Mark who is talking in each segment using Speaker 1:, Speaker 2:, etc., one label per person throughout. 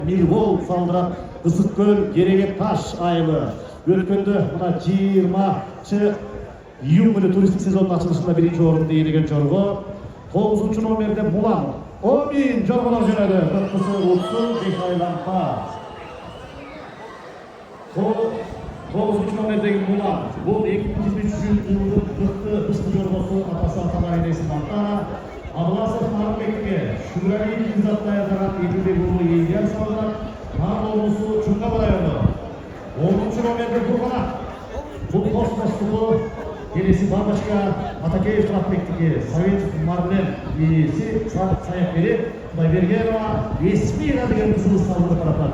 Speaker 1: Милгол салдырат Ысыккөл Кереге Таш айылы. Өткөндө мына 20 июнь күнү туристик сезондун ачылышында биринчи орунду ээлеген жорго 9 номерде Мулан. Омин жорголор жөнөдү. Кыркысы Улсу Бекайламка. 9 номердеги Мулан. Бул 2023-жылдын кышкы жоргосу атасы аталар энесин ата. Абыласов Нарбекке, Шүрәли Кизат даярдаган Эдибек уулу Элияр салган Нан облусу Чуңгал району. 10 номерде Бургана. Бул космостугу келеси Бабашка Атакеев Трапбектики Совет Марлен ээси Саякбери Кудайбергенова Эсмира деген кызыл салдырып баратат.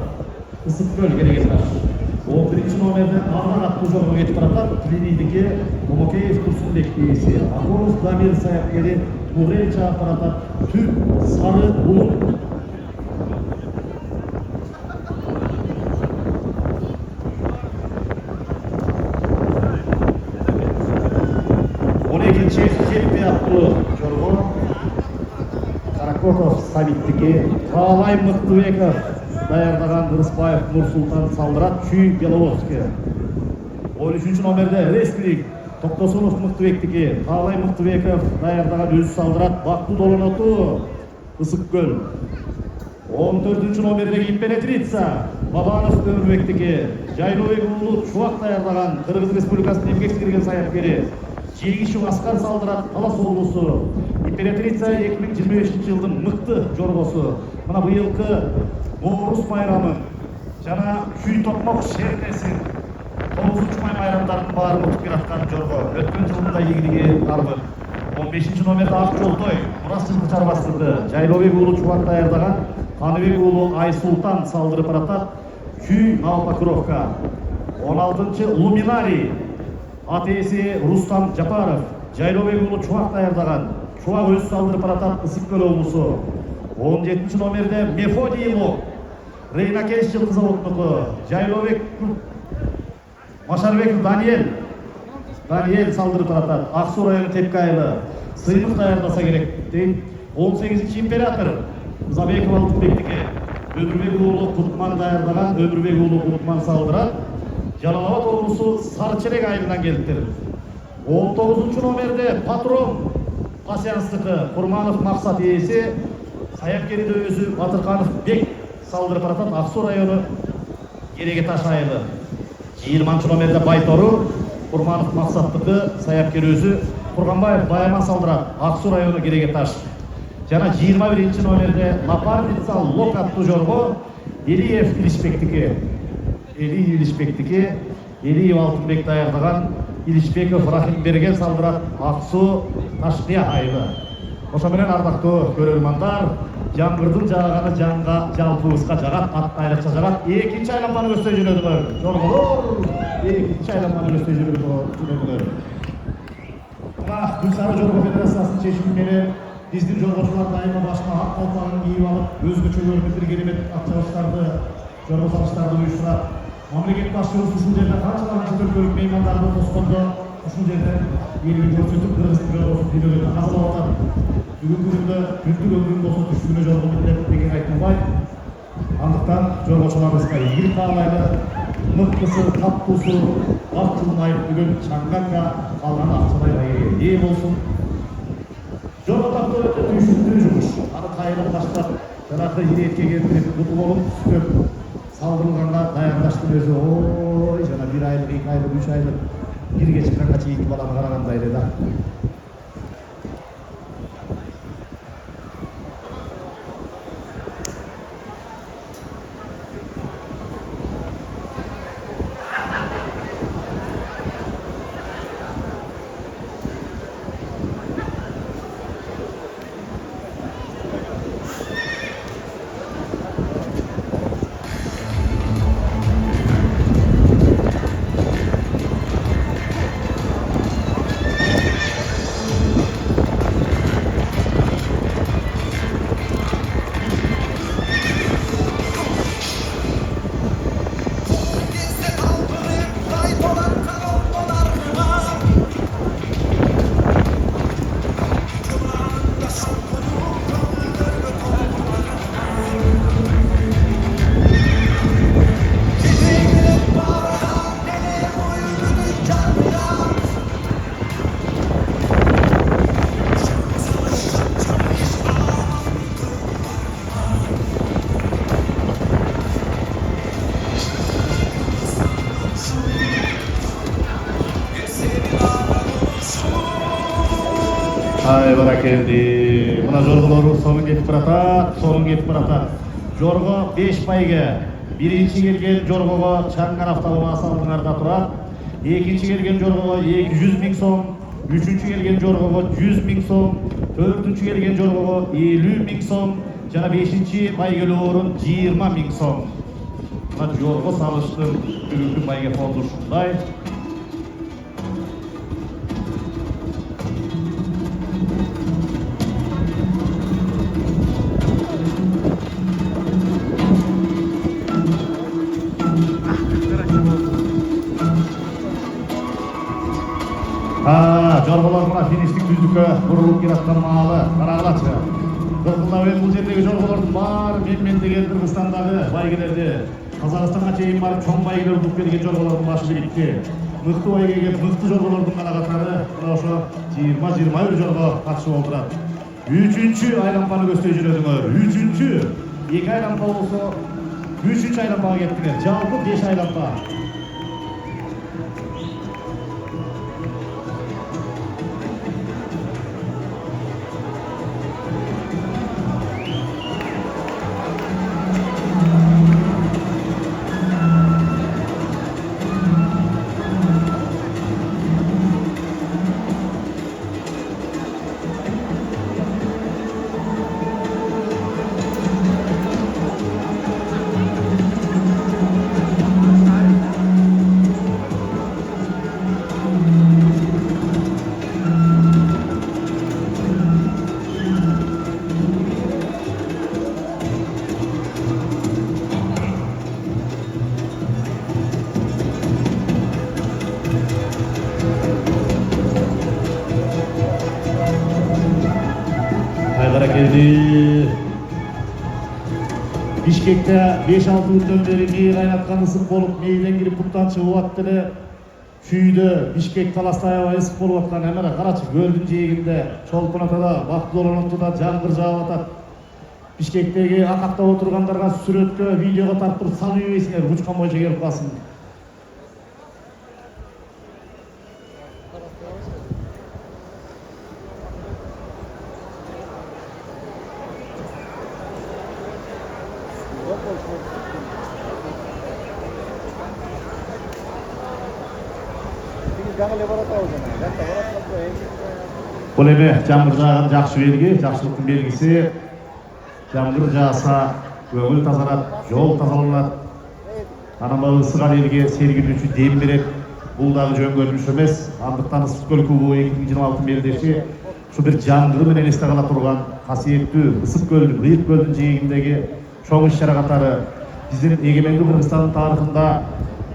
Speaker 1: Ысыккөл Кереге Таш. 11 номерде Арнак аттуу жолго кетип баратат. Клинидики Момокеев Турсунбек ээси Акурус Дамир Саякбери Буренча аппарата түп сары булут. Он экинчи Хеппи аттуу жорго Каракотов Сабиттики Таалай Мыктыбеков даярдаган Рыспаев Нурсултан салдырат Чүй Беловодский. 13 номерде Рестлик Токтосунов Мыктыбектики Таалай Мыктыбеков даярдаган өзү салдырат Бактуу Долоноту Ысыккөл. 14 номердеги Императрица Бабанов Өмүрбектики Жайлообек уулу Чубак даярдаган Кыргыз Республикасынын эмгек сиңирген саяккери Жегишев Аскар салдырат Талас облусу. Императрица 2025-жылдын мыкты жоргосу. Мына быйылкы Оорус байрамы жана Күй Токмок шернесин 9 май байрамдардын баарын утуп келаткан жорго. Өткөн жылында ийгилиги арбы. 15 номерде Ак Жолтой Мурас жылкы чарбастырды. Жайлообек уулу Чубак даярдаган Каныбек уулу Айсултан салдырып баратат. Күй Алпакровка. 16 Луминари АТС Рустам Жапаров. Жайлообек уулу Чубак даярдаган Чубак өзү салдырып баратат Ысыккөл облусу. 17 номерде Мефодиев Рейнакеш жылкы заводунуку. Жайлообек Машарбеков Даниэль салдырып баратат. Аксу району Тепки айылы. Сыймык даярдаса керек. 18 император Забеков Алтынбектики Өмүрбек уулу Кутман даярдаган Өмүрбек уулу Кутман салдырат. Жалал Абад облусу Сарычерек айылынан келиптир. 19 номерде Патрон Пасянстыкы Курманов Максат ээси Саяккериде өзү Батырканов Бек салдырып баратат. Аксу району Кереге Таш айылы. 20 номерде Байтору Курманов Максаттыкы саяккери өзү Курганбаев Баяман салдырат. Аксу району Кереге Таш. Жана 21 номерде Напарница Лок аттуу жорго Элиев Илишбектики Элиев Алтынбек даярдаган Илишбеков Рахимберген салдырат. Аксу Ташкыя айылы. Ошо менен ардактуу көрөрмандар, жаңгырдын жааганы жанга жалпыбызга жагат, ат айрыкча жагат. Экинчи айланманы көздөй жүрөдүлөр. Жорголор, экинчи айланманы көздөй жүрөдүлөр. Мына Гүлсары Жорго Федерациясынын чечими менен биздин жоргочулар дайыма башка ак калпагын кийип алып, өзгөчө көрүнүп бир керемет ак чабыштарды, жорго салыштарды уюштурат. Мамлекет башчыбыз ушул жерде канчалык өлкөлүк меймандарды тоскондо ушул жерде элге көрсөтүп Кыргыздын жоргосун дүйнөгө тазалап атат. Бүгүнкү күндө күндүк өмүрүн болсо түштүгүнө жорго билет деген айтылбай. Андыктан жоргочуларыбызга ийгилик каалайлы, мыктысы, каттуусу, ак жылын айып бүгүн чаңганга калган акчадай ээ болсун. Жорго таптоо өтө түйшүктүү жумуш. Аны кайрылып таштап, жанагы иретке келтирип, буту болуп түстөп салдырылганга даярдаштын өзү ой, жана 1 айлык, 2 айлык, 3 айлык бирге чыкканга чейинки баланы карагандай эле да. Ay barakeldi. Mına jorgolorubuz sonun ketip baratat, sonun ketip baratat. Jorgo 5 payga. Birinci kelgen jorgogo Çangar avtomobil saldığında turat. İkinci kelgen jorgogo 200 ming so'm. Üçüncü kelgen jorgogo 100 ming so'm. Dördüncü kelgen jorgogo 50 ming so'm. Jana 5-chi paygelorun 20 ming so'm. Mına jorgo salıştın бүгүнкү payga fondu ушундай. Jorgolar mına finişlik düzdükö burulup kelatkan maалы карагылачы. Кыркылда мен бул жердеги jorgolordун баары мен деген Кыргызстандагы байгелерди Казакстанга чейин барып чоң байгелер утуп келген jorgolordун башы бирикти. Мыкты байгеге мыкты jorgolordун гана катары мына ошо 20-21 jorgo катышып олтурат. Үчүнчү айлампаны көздөй жүрөдүңөр. Үчүнчү. Эки айлампа болсо үчүнчү айлампага кеттиңер. Жалпы 5 айлампа. Bişkek'te 5-6 günden beri meyir kaynatkan ısık olup meyirden girip buttan çıgып atты эле. Çүйdө Bişkek Talas'ta aябай ысык болуп аткан эмне карачы көлдүн жээгинде чолпон атада бактылуу ортодо жаңгыр жаап атат. Бишкектеги акактап отургандарга сүрөткө видеого тартып салып ийбейсиңер, учкан боюнча келип калсын. Бул эми жаңгыр жааган жакшы белги, жакшылыктын белгиси. Жаңгыр жааса көңүл тазарат, жол тазаланат. Анан бул ысыган элге сергилүүчү дем берет. Бул дагы жөн көрүнүш эмес. Андыктан Ысык көл кубогу 2026 мелдеши ушу бир жаңгыры менен эсте кала турган касиеттүү Ысык көлдүн, Ыйык көлдүн жээгиндеги чоң иш-чара катары биздин эгемендүү Кыргызстандын тарыхында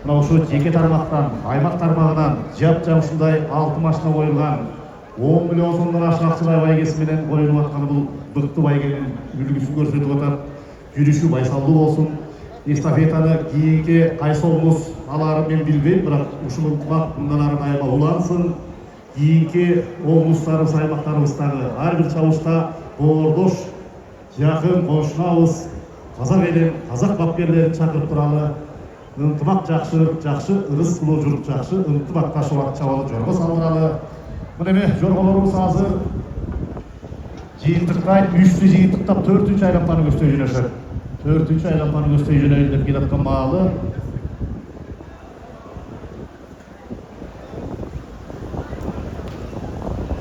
Speaker 1: мына ошо жеке тармактан, аймак тармагынан жапжа ушундай 6 машина коюлган 10 миллион сомдон ашык акчалай байгеси менен коюлуп аткан бул быкты байгенин үлгүсүн көрсөтүп атат. Жүрүшү байсалдуу болсун. Эстафетаны кийинки кайсы облус алаарын мен билбейм, бирок ушул ынтымак мындан ары аябай улансын. Кийинки облустарыбыз, аймактарыбыздагы ар бир чабышта боордош, жакын кошунабыз, казак элин, казак бапкерлерин чакырып туралы. Ынтымак жакшы, ырыс кылуу журуп жакшы, ынтымакташып чабалы жорго салдыралы. Мына эми жорголорубуз азыр жыйынтыктайт, 3-тү жыйынтыктап 4-үнчү айлампаны көздөй жөнөшөт. 4-үнчү айлампаны көздөй жөнөйүн деп келаткан маалы.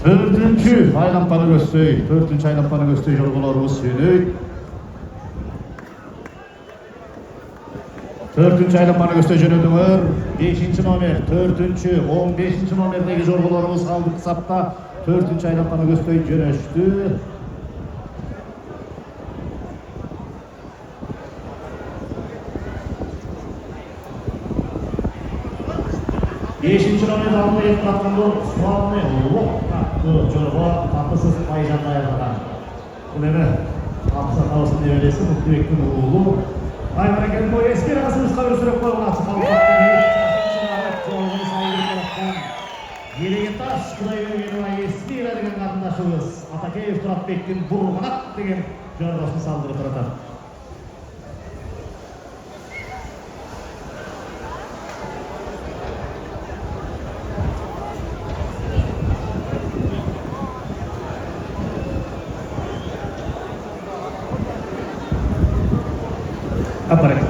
Speaker 1: Төртүнчү айлампаны көздөй жорголорубуз жөнөйт. 4-cü aylampanı gösteri jönөдүңөр. 5-ci номер, 4-cü, 15-ci номердеги жорголорубуз алдык сапта 4-cü aylampanı gösteri jönөштү. Beşinci номер алдыда келип атканды суалны жорго атысыз Байжан даярдаган. Бул эми Аксакалдын небереси Муктубектин уулу. Aymarken bu eski arasımız kabul sürüp koyulan Yeleğin taş kılayı ögeni eski ilergen kardeşimiz Atakeyev Turatbek'in burganak degen jorgosunu saldırıp atar. баракат.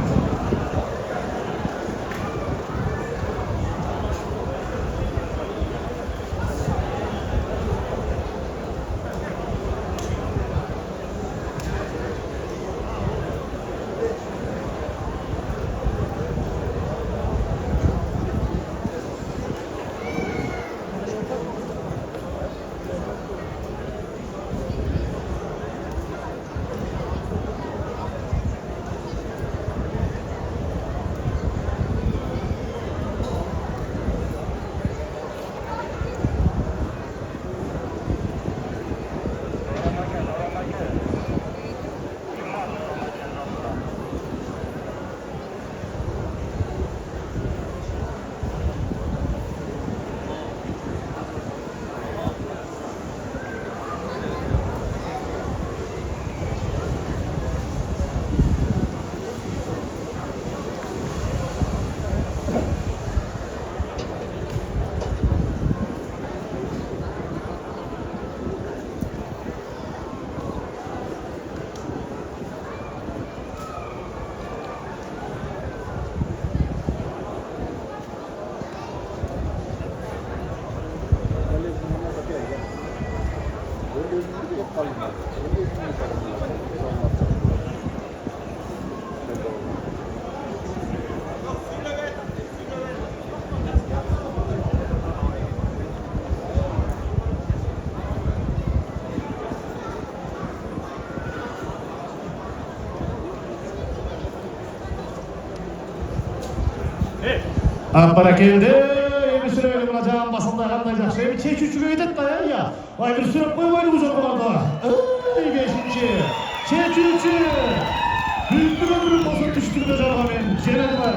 Speaker 1: Para keldi. Endi süreli bulacağım basında qanday жақсы. Endi çeçüçüge ketет da ya. Vay bir sürep koymaydı bu jorgolarda. Ey 5-chi. Çeçüçü. Büyük bir ömrüm olsa düştüğüme jorga men. Jenel var.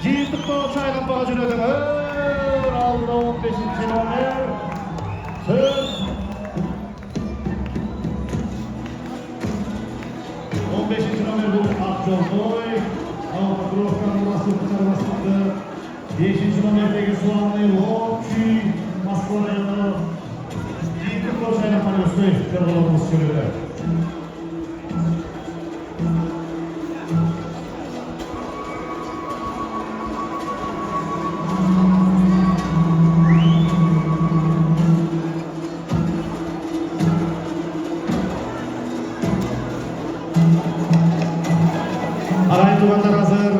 Speaker 1: Jeyintikte çaylanpaga jönödüm. Aldı 15-chi nomer. Söz. 15-chi nomer bu Akjolboy. Avrupa Kupası başarmasıydı. 5-ci nomerdeki Suanlı Lokçuy Moskva rayonu Yiğitlik Koçay'la Panyostoy yorumlarımız söylüyor. Arayın tuganlar hazır.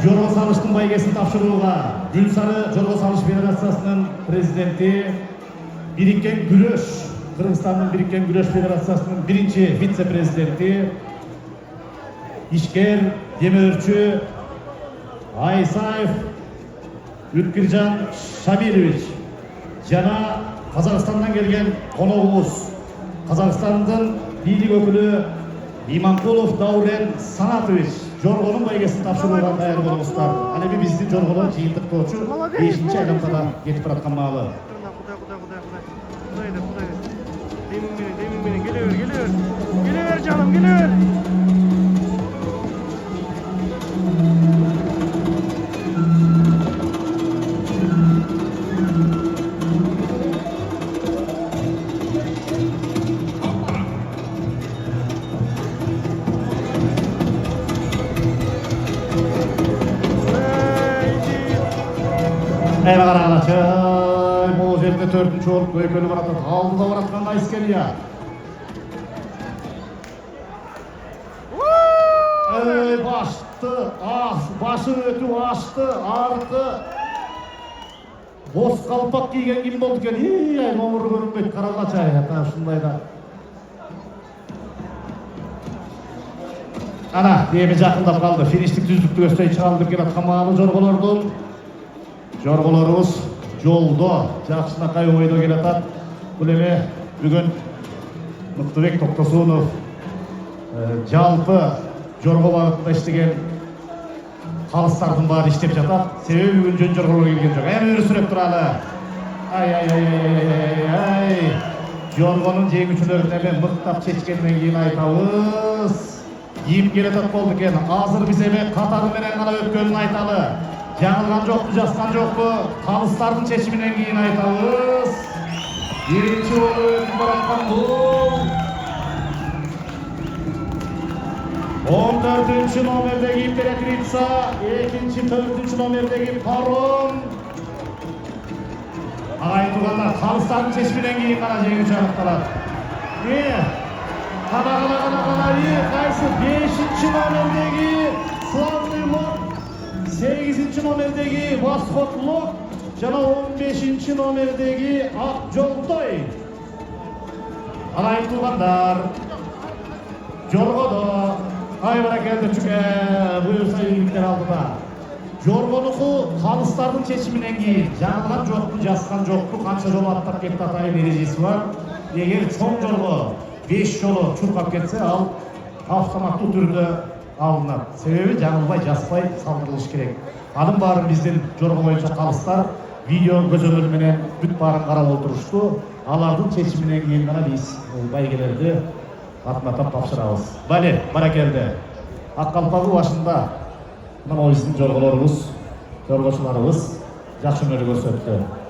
Speaker 1: Jorgo salıştın baygesini tapşırууга Gülsarı Jorgo Salış Federatsiyasının prezidenti, Birikken Güreş, Kırgızstan'ın Birikken Güreş Federatsiyasının birinci vitse-prezidenti, İşker Demirçi Aysaev Ülkircan Şamilovich jana Kazakstan'dan gelgen konuğumuz, Kazakstan'ın biyilik ökülü İmankulov Dauren Sanatovich Jorgo'nun baygesini tapşırılan değerli bolmuşlar. Hani bizdin Jorgo'nun jeyintik koçu 5-ci aylampada getip baratkan malı.
Speaker 2: Demin beni geliver. Geliver canım, geliver.
Speaker 1: Eyvah arkadaşlar, bu üzerinde 4-cü olup Göykölü Barat'ın aldıda Barat'tan da iskeliyor. Baştı, başı ötü açtı, ağrıdı. Boz kalpak giygen gibi oldu ki, ay nomuru görünmeydi, karalga çay hatta şunday da. Ana, diyemiz yakındap kaldı, finişlik düzlüktü gösterey çıkaldık yaratkan mağalı jorgolardı. Jorgolarımız jolda, jakşınakay oyda kelatat. Bul эме бүгүn Мыктыбек Токтосунов жалпы jorgo багытында иштеген калыстардын баары иштеп жатат. Себеби бүгүн жөн jorgolor келген жок. Эми өрүсүрөп туралы. Ай. Jorgonун жеңүүчүлөрүн эми мыктап чечкенден кийин айтабыз. Кийип келатат болду экен. Азыр биз эми катары менен гана өткөнүн айталы. Жаңылган жокпу, жаскан жокпу? Калыстардын чечиминен кийин айтабыз. Биринчи болуп өтүп бараткан бул 14 nomerdagi İmperatrica, 2-4 nomerdagi Paron. Ağayın tuğanlar, Kalıstar'ın seçiminden keyin qana jengүүчү anıqtaladi. Qana iyi, qaysi 5 nomerdagi Slavный Lok, 8 nomerdagi Восход Lok, jana 15 nomerdagi Akjoltoy. Ağayın tuğanlar, Jorgo'da, ay barakallah çünkü buyursa iyilikler aldı da. Jorgo'nuku Kalıstar'ın seçiminden keyin janılan joktu, jaskan joktu, kança jolu attap ketти atайын erejesi var. Eğer çoğun Jorgo 5 jolu çurkap ketse al avtomattуу түрдө alınat. Sebebi janılbay, jaspay saldırılış kerek. Anın bарын биздин Jorgo боюнча Kalıstar video көзөмөл менен бүт барын карап отурушту. Алардын seçiminden keyin гана биз байгелерди атматап тапшырабыз. Бали, баракелде. Аккалпагы башында мына биздин жорголорубуз, жоргочуларыбыз жакшы өнөр көрсөттү.